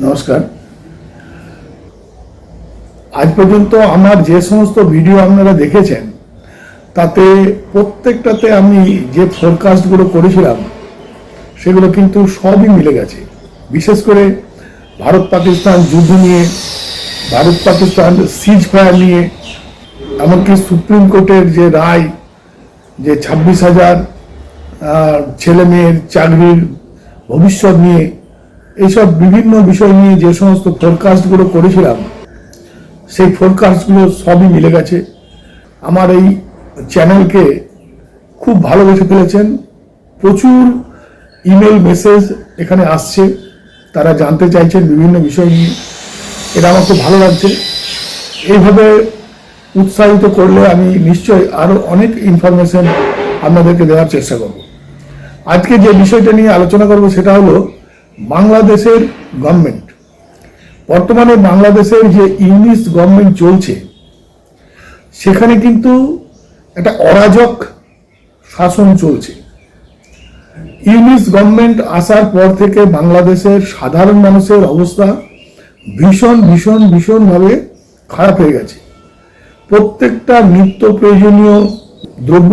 নমস্কার। আজ পর্যন্ত আমার যে সমস্ত ভিডিও আপনারা দেখেছেন তাতে প্রত্যেকটাতে আমি যে ফোরকাস্টগুলো করেছিলাম সেগুলো কিন্তু সবই মিলে গেছে। বিশেষ করে ভারত পাকিস্তান যুদ্ধ নিয়ে, ভারত পাকিস্তান সিজ ফায়ার নিয়ে, এমনকি সুপ্রিম কোর্টের যে রায়, যে 26,000 ছেলে মেয়ের চাকরির ভবিষ্যৎ নিয়ে, এইসব বিভিন্ন বিষয় নিয়ে যে সমস্ত ফোরকাস্টগুলো করেছিলাম সেই ফোরকাস্টগুলো সবই মিলে গেছে। আমার এই চ্যানেলকে খুব ভালোবেসে ফেলেছেন, প্রচুর ইমেল মেসেজ এখানে আসছে, তারা জানতে চাইছেন বিভিন্ন বিষয় নিয়ে। এটা আমার খুব ভালো লাগছে। এইভাবে উৎসাহিত করলে আমি নিশ্চয়ই আরও অনেক ইনফরমেশন আপনাদেরকে দেওয়ার চেষ্টা করব। আজকে যে বিষয়টা নিয়ে আলোচনা করব সেটা হলো বাংলাদেশের গভর্নমেন্ট। বর্তমানে বাংলাদেশের যে ইউনিস গভর্নমেন্ট চলছে সেখানে কিন্তু একটা অরাজক শাসন চলছে। ইউনিস গভর্নমেন্ট আসার পর থেকে বাংলাদেশের সাধারণ মানুষের অবস্থা ভীষণভাবে খারাপ হয়ে গেছে। প্রত্যেকটা নিত্য প্রয়োজনীয় দ্রব্য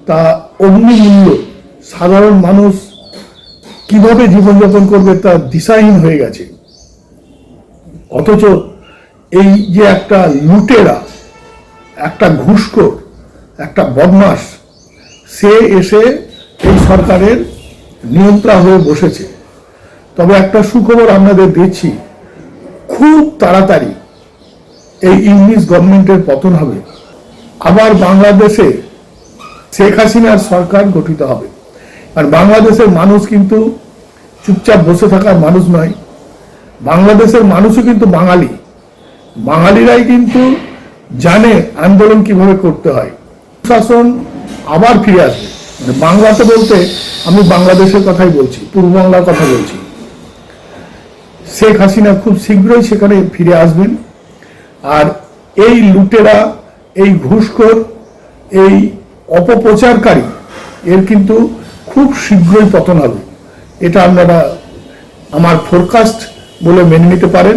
তা অগ্নিমূল্য, সাধারণ মানুষ কিভাবে জীবনযাপন করবে তা দিশাহীন হয়ে গেছে। অথচ এই যে একটা লুটেরা, একটা ঘুষখোর, একটা বদমাশ, সে এসে এই সরকারের নিয়ন্ত্রণ হয়ে বসেছে। তবে একটা সুখবর আপনাদের দিচ্ছি, খুব তাড়াতাড়ি এই ইউনিস গভর্নমেন্টের পতন হবে, আবার বাংলাদেশে শেখ হাসিনার সরকার গঠিত হবে। আর বাংলাদেশের মানুষ কিন্তু চুপচাপ বসে থাকার মানুষ নয়। বাংলাদেশের মানুষও কিন্তু বাঙালি, বাঙালিরাই কিন্তু জানে আন্দোলন কিভাবে করতে হয়। শাসন আবার ফিরে আসবে। বাংলাতে বলতে আমি বাংলাদেশের কথাই বলছি, পূর্ব বাংলার কথা বলছি। শেখ হাসিনা খুব শীঘ্রই সেখানে ফিরে আসবেন। আর এই লুটেরা, এই ঘুষখোর, এই অপপ্রচারকারী, এর কিন্তু খুব শীঘ্রই পতন হবে। এটা আপনারা আমার ফোরকাস্ট বলে মেনে নিতে পারেন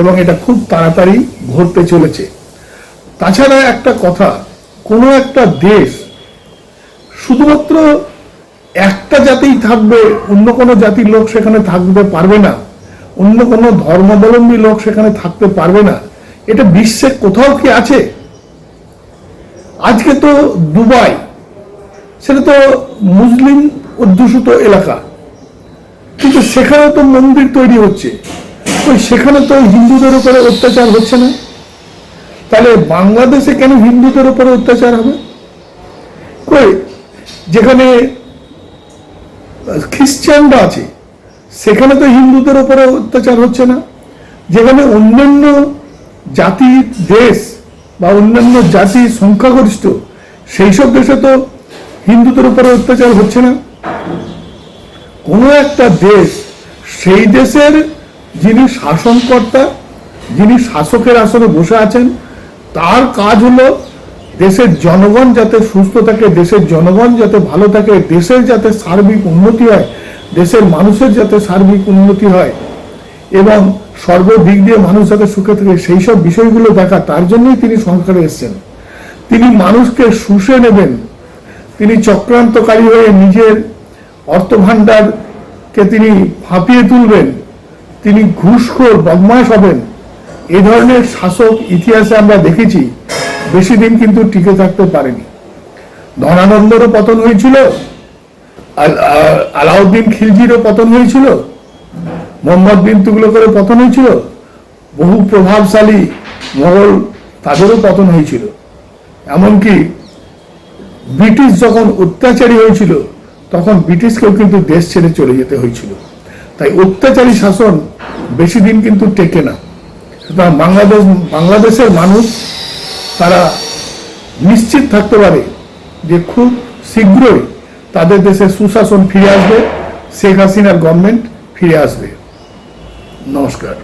এবং এটা খুব তাড়াতাড়ি ঘটতে চলেছে। তাছাড়া একটা কথা, কোনো একটা দেশ শুধুমাত্র একটা জাতিই থাকবে, অন্য কোনো জাতির লোক সেখানে থাকতে পারবে না, অন্য কোনো ধর্মাবলম্বী লোক সেখানে থাকতে পারবে না, এটা বিশ্বে কোথাও কি আছে? আজকে তো দুবাই, সেটা তো মুসলিম অধ্যুষিত এলাকা, কিন্তু সেখানে তো মন্দির তৈরি হচ্ছে, সেখানে তো হিন্দুদের উপরে অত্যাচার হচ্ছে না। তাহলে বাংলাদেশে কেন হিন্দুদের উপরে অত্যাচার হবে? কই যেখানে খ্রিস্টানরা আছে সেখানে তো হিন্দুদের উপরে অত্যাচার হচ্ছে না। যেখানে অন্যান্য জাতির দেশ বা অন্যান্য জাতি সংখ্যাগরিষ্ঠ সেই সব দেশে তো হিন্দুদের উপরে অত্যাচার হচ্ছে না। কোনো একটা দেশ, সেই দেশের যিনি শাসনকর্তা, যিনি শাসকের আসনে বসে আছেন, তার কাজ হলো দেশের জনগণ যাতে সুস্থ থাকে, দেশের জনগণ যাতে ভালো থাকে, দেশের যাতে সার্বিক উন্নতি হয়, দেশের মানুষের যাতে সার্বিক উন্নতি হয় এবং সর্বদিক দিয়ে মানুষ যাতে সুখে থাকে, সেই সব বিষয়গুলো দেখা। তার জন্যই তিনি সরকারে এসেছেন। তিনি মানুষকে শুষে নেবেন, তিনি চক্রান্তকারী হয়ে নিজের অর্থভাণ্ডারকে তিনি ফাঁপিয়ে তুলবেন, তিনি ঘুষখোর বদমাশ হবেন। এই ধরনের শাসক ইতিহাসে আমরা দেখেছি, বেশি দিন কিন্তু টিকে থাকতে পারেনি। ধনানন্দরও পতন হয়েছিল, আলাউদ্দিন খিলজিরও পতন হয়েছিল, মোহাম্মদ বিন তুগলকেরও পতন হয়েছিল, বহু প্রভাবশালী মোগল তাদেরও পতন হয়েছিল। এমনকি ব্রিটিশ যখন অত্যাচারী হয়েছিল তখন ব্রিটিশকেও কিন্তু দেশ ছেড়ে চলে যেতে হয়েছিল। তাই অত্যাচারী শাসন বেশি দিন কিন্তু টেকে না। সুতরাং বাংলাদেশের মানুষ তারা নিশ্চিত থাকতে পারে যে খুব শীঘ্রই তাদের দেশে সুশাসন ফিরে আসবে, শেখ হাসিনার গভর্নমেন্ট ফিরে আসবে। নমস্কার।